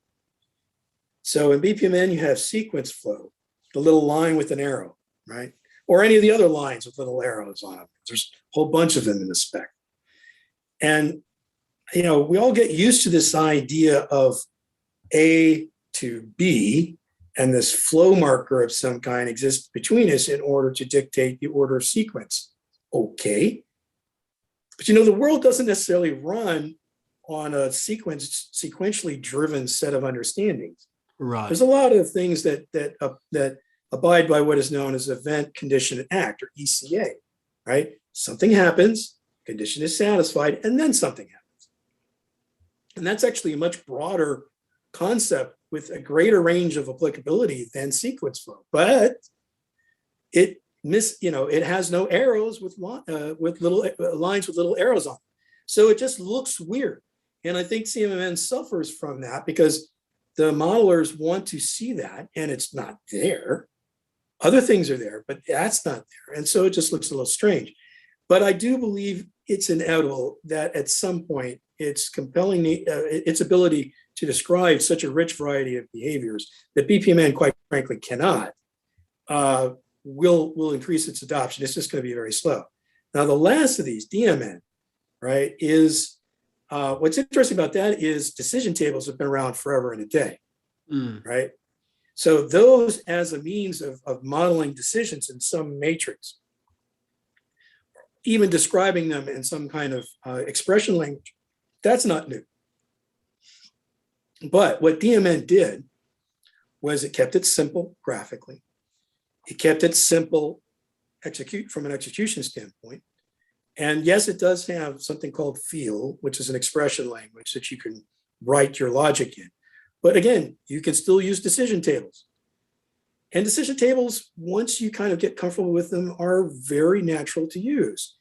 So in BPMN, you have sequence flow, the little line with an arrow, right? Or any of the other lines with little arrows on them. There's a whole bunch of them in the spec. And, you know, we all get used to this idea of A to B, and this flow marker of some kind exists between us in order to dictate the order of sequence. Okay. But, you know, the world doesn't necessarily run on a sequentially driven set of understandings. Right. There's a lot of things that abide by what is known as event, condition, and act, or ECA, right? Something happens, condition is satisfied, and then something happens. And that's actually a much broader concept with a greater range of applicability than sequence flow. But it has no arrows with little lines with little arrows on it. So it just looks weird. And I think CMMN suffers from that because the modelers want to see that and it's not there. Other things are there, but that's not there. And so it just looks a little strange. But I do believe it's inevitable that at some point its compelling, its ability to describe such a rich variety of behaviors that BPMN, quite frankly, cannot, will increase its adoption. It's just going to be very slow. Now, the last of these, DMN, right, is what's interesting about that is decision tables have been around forever and a day, right? So those as a means of modeling decisions in some matrix, even describing them in some kind of expression language, that's not new. But what DMN did was it kept it simple graphically. It kept it simple from an execution standpoint. And yes, it does have something called feel, which is an expression language that you can write your logic in. But again, you can still use decision tables. And decision tables, once you kind of get comfortable with them, are very natural to use.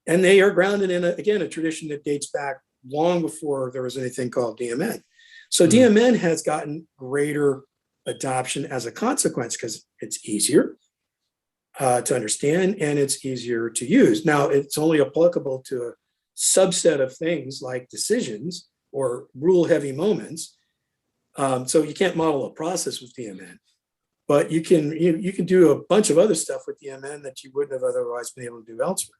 And they are grounded in, a tradition that dates back long before there was anything called DMN. So DMN has gotten greater adoption as a consequence because it's easier to understand and it's easier to use. Now, it's only applicable to a subset of things like decisions or rule-heavy moments. So you can't model a process with DMN, but you can do a bunch of other stuff with DMN that you wouldn't have otherwise been able to do elsewhere.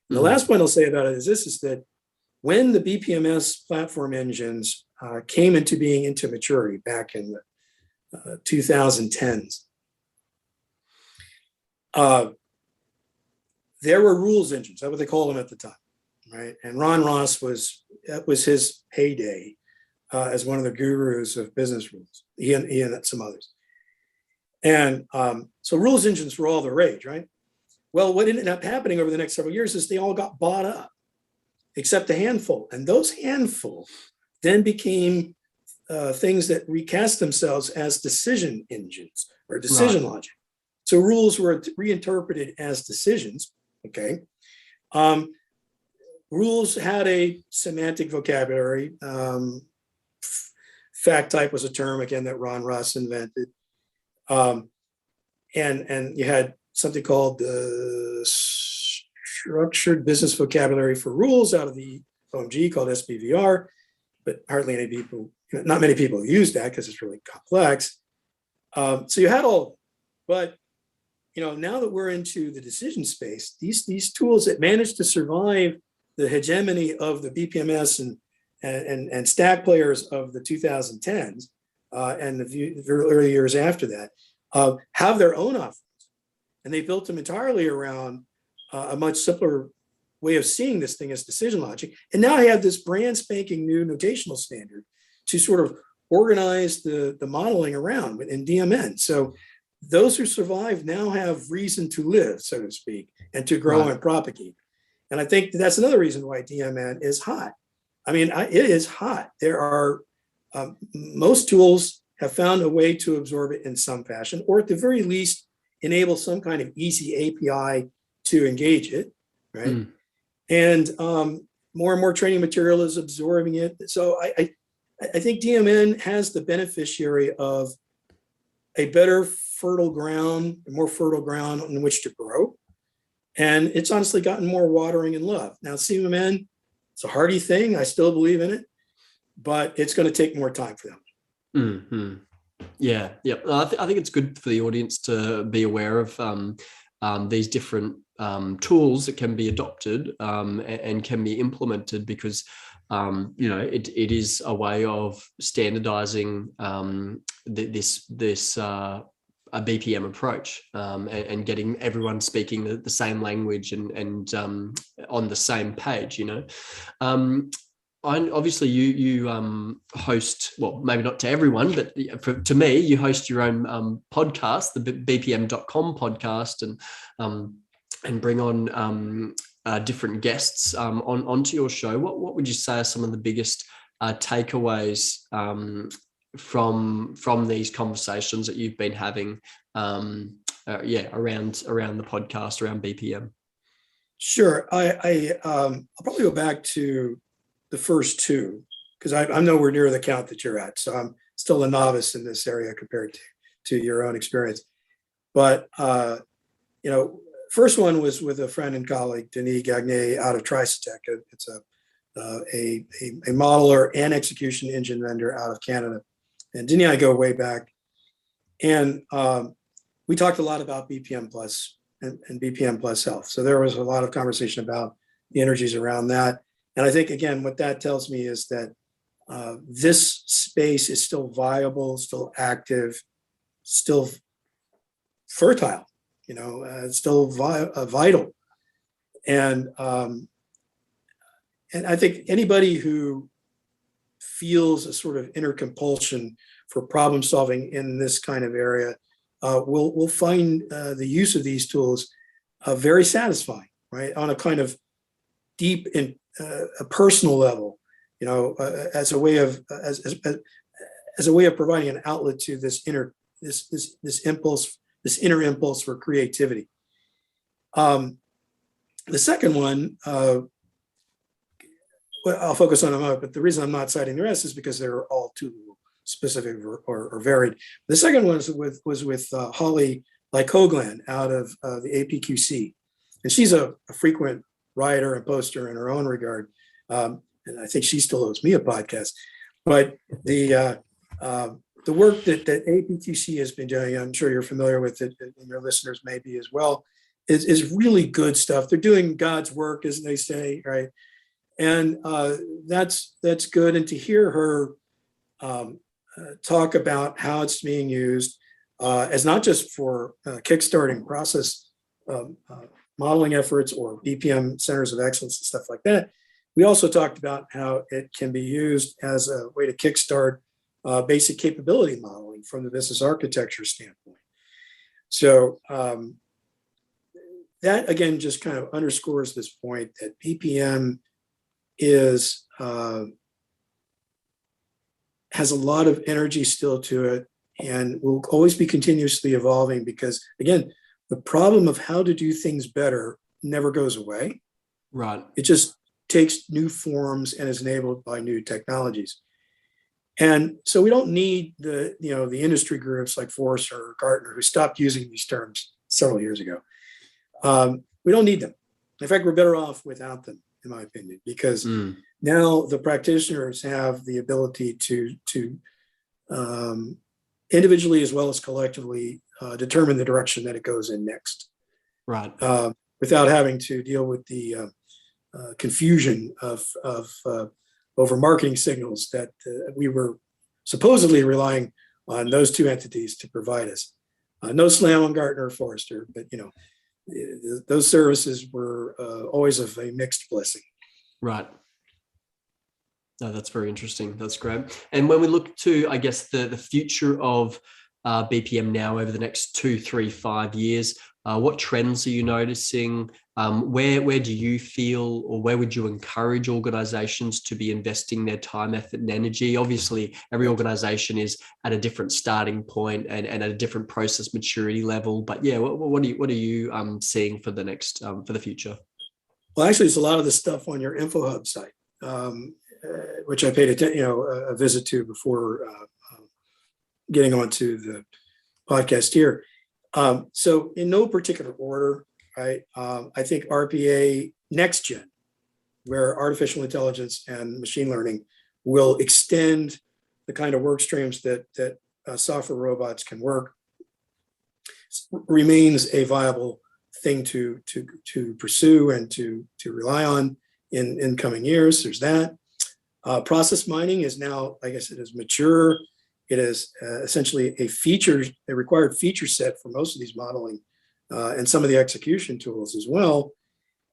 And the last point I'll say about it is this, is that when the BPMS platform engines came into being into maturity back in the 2010s, there were rules engines. That's what they called them at the time, right? And Ron Ross that was his heyday as one of the gurus of business rules. He and some others. And so rules engines were all the rage, right? Well, what ended up happening over the next several years is they all got bought up, except a handful. And those handful then became things that recast themselves as decision engines or decision logic. So rules were reinterpreted as decisions, okay? Rules had a semantic vocabulary. Fact type was a term, again, that Ron Ross invented. And you had something called the Structured Business Vocabulary for Rules out of the OMG called SBVR, but hardly any people, not many people use that because it's really complex. So you had all, but now that we're into the decision space, these tools that managed to survive the hegemony of the BPMS and stack players of the 2010s and the early years after that have their own offerings. And they built them entirely around a much simpler way of seeing this thing as decision logic. And now I have this brand spanking new notational standard to sort of organize the modeling around in DMN. So those who survive now have reason to live, so to speak, and to grow and propagate. And I think that's another reason why DMN is hot. I mean, it is hot. There are, most tools have found a way to absorb it in some fashion, or at the very least, enable some kind of easy API to engage it, right? And more and more training material is absorbing it. So I think DMN has the beneficiary of a better fertile ground, more fertile ground on which to grow. And it's honestly gotten more watering and love. Now, CMN, it's a hardy thing. I still believe in it, but it's going to take more time for them. Mm-hmm. Yeah. I think it's good for the audience to be aware of these different tools that can be adopted and can be implemented, because it is a way of standardizing this a BPM approach and getting everyone speaking the same language and on the same page. Obviously you host, well, maybe not to everyone, but to me, you host your own podcast, the BPM.com podcast, and bring on different guests onto your show. What would you say are some of the biggest takeaways from these conversations that you've been having around the podcast, around BPM? Sure. I'll probably go back to the first two, because I'm nowhere near the count that you're at. So I'm still a novice in this area compared to your own experience. But, first one was with a friend and colleague, Denis Gagné, out of Tricetech. It's a modeler and execution engine vendor out of Canada. And Denis and I go way back. And we talked a lot about BPM Plus and BPM Plus Health. So there was a lot of conversation about the energies around that. And I think, again, what that tells me is that this space is still viable, still active, still fertile, still vital. And I think anybody who feels a sort of inner compulsion for problem solving in this kind of area will find the use of these tools very satisfying, right? On a kind of deep and a personal level, as a way of providing an outlet to this inner impulse for creativity. The second one, well, I'll focus on them out, but the reason I'm not citing the rest is because they're all too specific or varied. The second one was with Holly Lycoglan out of the APQC, and she's a frequent writer and poster in her own regard, and I think she still owes me a podcast. But the work that APQC has been doing, I'm sure you're familiar with it, and your listeners may be as well, is really good stuff. They're doing God's work, as they say, right? And that's good. And to hear her talk about how it's being used as not just for kickstarting process modeling efforts or BPM centers of excellence and stuff like that. We also talked about how it can be used as a way to kickstart basic capability modeling from the business architecture standpoint. So that, again, just kind of underscores this point that BPM has a lot of energy still to it and will always be continuously evolving, because, again, the problem of how to do things better never goes away. Right. It just takes new forms and is enabled by new technologies. And so we don't need the industry groups like Forrester or Gartner, who stopped using these terms several years ago. We don't need them. In fact, we're better off without them, in my opinion, because now the practitioners have the ability to individually as well as collectively determine the direction that it goes in next. Right. Without having to deal with the confusion of over marketing signals that we were supposedly relying on those two entities to provide us. No slam on Gartner or Forrester, but those services were always of a mixed blessing. Right. No, that's very interesting. That's great. And when we look to, I guess, the future of BPM now over the next 2, 3, 5 years, what trends are you noticing? Where do you feel, or where would you encourage organizations to be investing their time, effort, and energy? Obviously, every organization is at a different starting point and at a different process maturity level. But yeah, what are you seeing for the next for the future? Well, actually, it's a lot of the stuff on your InfoHub site, which I paid a visit to before getting onto the podcast here. So in no particular order, right? I think RPA Nextgen, where artificial intelligence and machine learning will extend the kind of work streams that software robots can work, remains a viable thing to pursue and to rely on in coming years. There's that. Process mining is now, I guess, it is mature. It is essentially a required feature set for most of these modeling and some of the execution tools as well.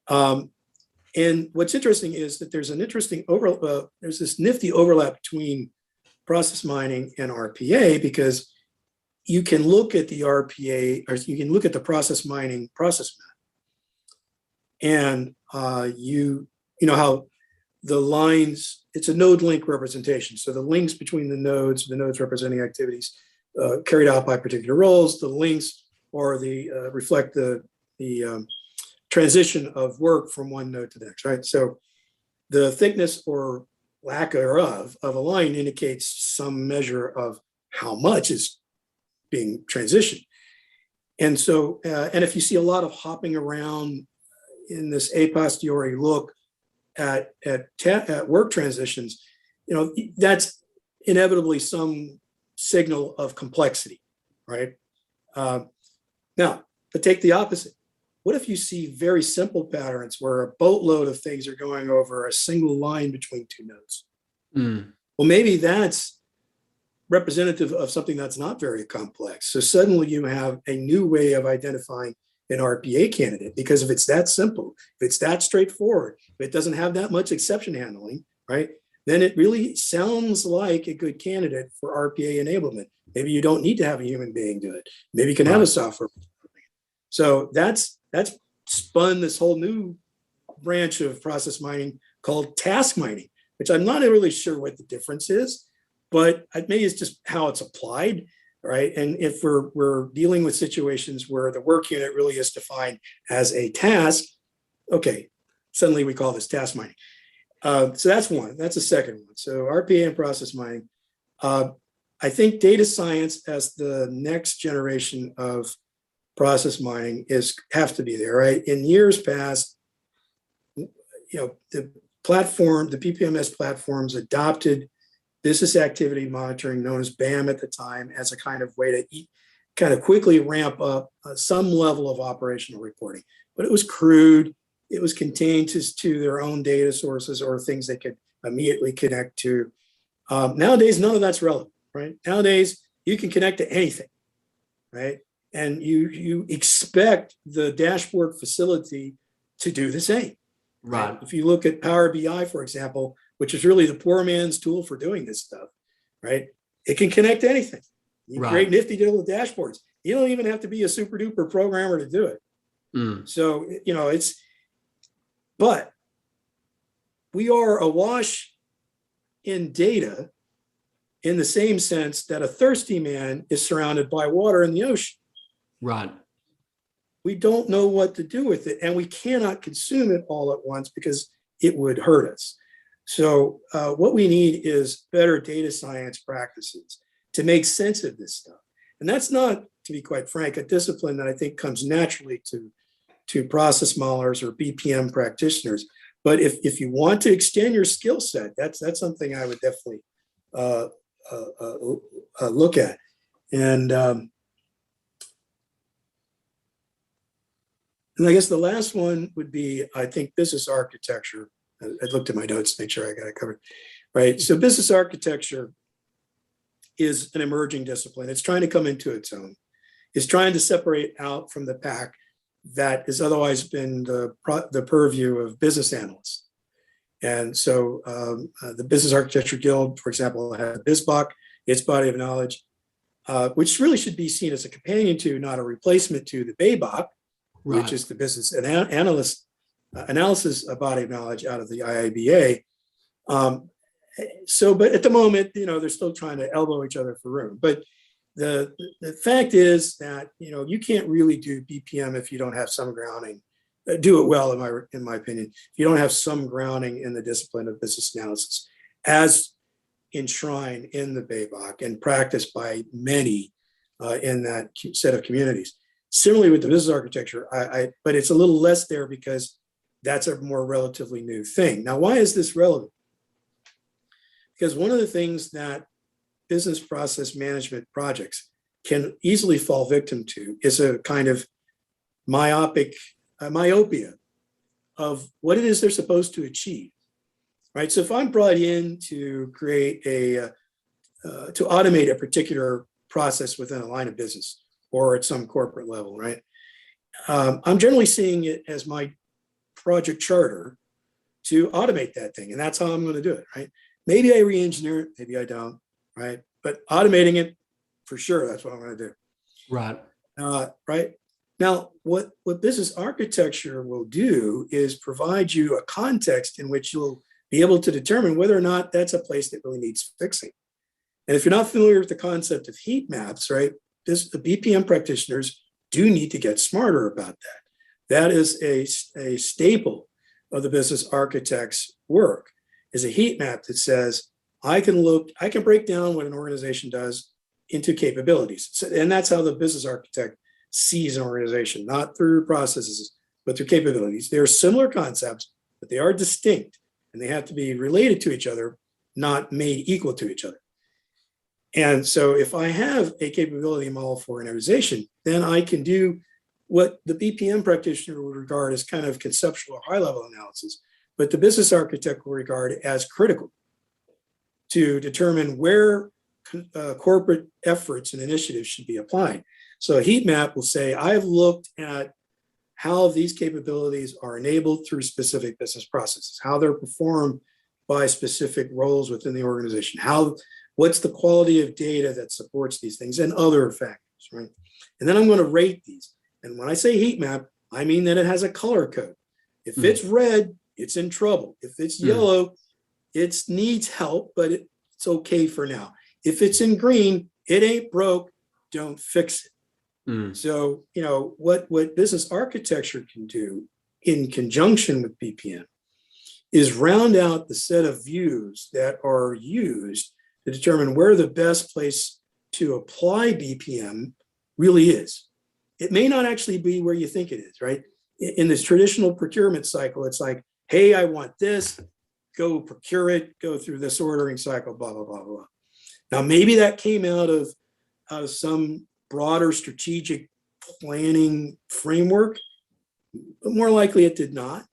And what's interesting is that there's an interesting there's this nifty overlap between process mining and RPA, because you can look at the RPA, or you can look at the process mining process map, and you know how the lines, it's a node link representation. So the links between the nodes representing activities carried out by particular roles, the links or reflect the transition of work from one node to the next, right? So the thickness or lack thereof of a line indicates some measure of how much is being transitioned. And so, and if you see a lot of hopping around in this a posteriori look at work transitions, that's inevitably some signal of complexity, right? Now, but take the opposite. What if you see very simple patterns where a boatload of things are going over a single line between two nodes? Well, maybe that's representative of something that's not very complex. So suddenly you have a new way of identifying an RPA candidate, because if it's that simple, if it's that straightforward, if it doesn't have that much exception handling, right, then it really sounds like a good candidate for RPA enablement. Maybe you don't need to have a human being do it. Maybe you can have a software. So that's spun this whole new branch of process mining called task mining, which I'm not really sure what the difference is, but maybe it's just how it's applied, right? And if we're dealing with situations where the work unit really is defined as a task, okay, suddenly we call this task mining. So that's one. That's a second one. So RPA and process mining. I think data science as the next generation of process mining have to be there, right? In years past, the BPMS platforms adopted business activity monitoring, known as BAM at the time, as a kind of way to kind of quickly ramp up some level of operational reporting. But it was crude. It was contained to their own data sources or things they could immediately connect to. Nowadays, none of that's relevant, right? Nowadays, you can connect to anything, right? And you expect the dashboard facility to do the same. Right. If you look at Power BI, for example, which is really the poor man's tool for doing this stuff, right? It can connect to anything. You create nifty little dashboards. You don't even have to be a super duper programmer to do it. So, but we are awash in data in the same sense that a thirsty man is surrounded by water in the ocean. Right. We don't know what to do with it, and we cannot consume it all at once because it would hurt us. So what we need is better data science practices to make sense of this stuff. And that's not, to be quite frank, a discipline that I think comes naturally to process modelers or BPM practitioners. But if you want to extend your skill set, that's something I would definitely look at. And I guess the last one would be, I think, business architecture I looked at my notes to make sure I got it covered. Right. So business architecture is an emerging discipline. It's trying to come into its own. It's trying to separate out from the pack that has otherwise been the purview of business analysts. And so the Business Architecture Guild, for example, has BizBoc, its body of knowledge, which really should be seen as a companion to, not a replacement to, the BABOC, Right. which is the business analysis body of knowledge out of the IIBA. But at the moment, they're still trying to elbow each other for room. But the fact is that, you can't really do BPM if you don't have some grounding. Do it well, in my opinion, if you don't have some grounding in the discipline of business analysis, as enshrined in the BABOC and practiced by many in that set of communities. Similarly with the business architecture, but it's a little less there because that's a more relatively new thing. Now, why is this relevant? Because one of the things that business process management projects can easily fall victim to is a kind of myopia of what it is they're supposed to achieve, right? So if I'm brought in to create to automate a particular process within a line of business or at some corporate level, right? I'm generally seeing it as my project charter to automate that thing. And that's how I'm going to do it, right? Maybe I re-engineer it, maybe I don't, right? But automating it, for sure, that's what I'm going to do. Right. Right. Now, what business architecture will do is provide you a context in which you'll be able to determine whether or not that's a place that really needs fixing. And if you're not familiar with the concept of heat maps, right, the BPM practitioners do need to get smarter about that. That is a staple of the business architect's work, is a heat map that says, I can break down what an organization does into capabilities. So, and that's how the business architect sees an organization, not through processes, but through capabilities. They are similar concepts, but they are distinct and they have to be related to each other, not made equal to each other. And so if I have a capability model for an organization, then I can do what the BPM practitioner would regard as kind of conceptual or high-level analysis, but the business architect will regard it as critical to determine where corporate efforts and initiatives should be applied. So a heat map will say, I've looked at how these capabilities are enabled through specific business processes, how they're performed by specific roles within the organization, what's the quality of data that supports these things, and other factors, right? And then I'm going to rate these. And when I say heat map, I mean that it has a color code. If it's red, it's in trouble. If it's yellow, it needs help, but it's okay for now. If it's in green, it ain't broke, don't fix it. So, what business architecture can do in conjunction with BPM is round out the set of views that are used to determine where the best place to apply BPM really is. It may not actually be where you think it is, right? In this traditional procurement cycle, it's like, hey, I want this, go procure it, go through this ordering cycle, blah, blah, blah, blah. Now, maybe that came out of some broader strategic planning framework, but more likely it did not,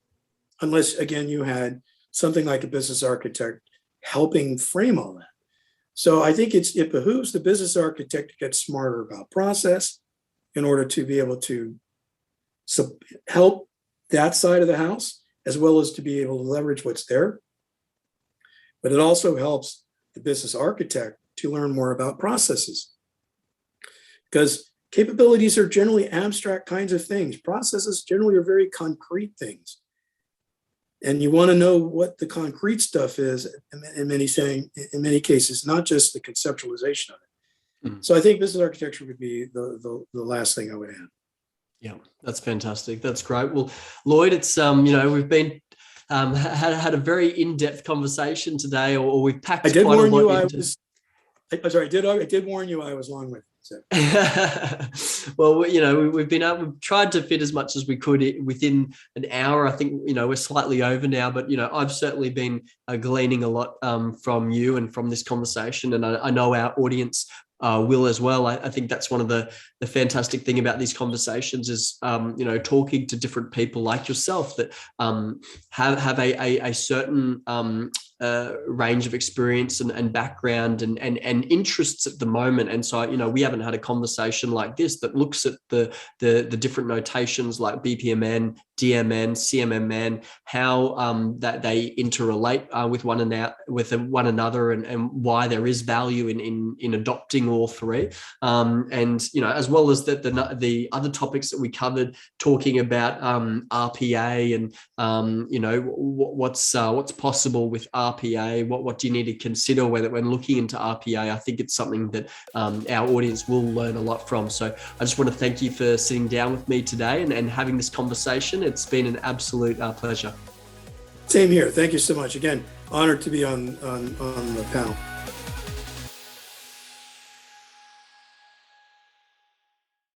unless, again, you had something like a business architect helping frame all that. So I think it behooves the business architect to get smarter about process in order to be able to help that side of the house, as well as to be able to leverage what's there. But it also helps the business architect to learn more about processes, because capabilities are generally abstract kinds of things. Processes generally are very concrete things. And you want to know what the concrete stuff is in many cases, not just the conceptualization of it. So I think business architecture would be the last thing I would add. Yeah, that's fantastic. That's great. Well, Lloyd, it's we've been had a very in-depth conversation today, or we've packed. I did quite warn a lot you. into... I did warn you I was long-winded. So. Well, we've tried to fit as much as we could within an hour. I think, we're slightly over now, but, I've certainly been gleaning a lot from you and from this conversation. And I know our audience will as well. I think that's one of the fantastic thing about these conversations is, talking to different people like yourself that have a certain range of experience and background and interests at the moment. And so, we haven't had a conversation like this that looks at the different notations like BPMN, DMN, CMMN, how that they interrelate with one another, and why there is value in adopting all three. As well as the other topics that we covered, talking about RPA and what's possible with RPA. What do you need to consider when looking into RPA? I think it's something that our audience will learn a lot from. So I just want to thank you for sitting down with me today and having this conversation. It's been an absolute pleasure. Same here. Thank you so much. Again, honored to be on the panel.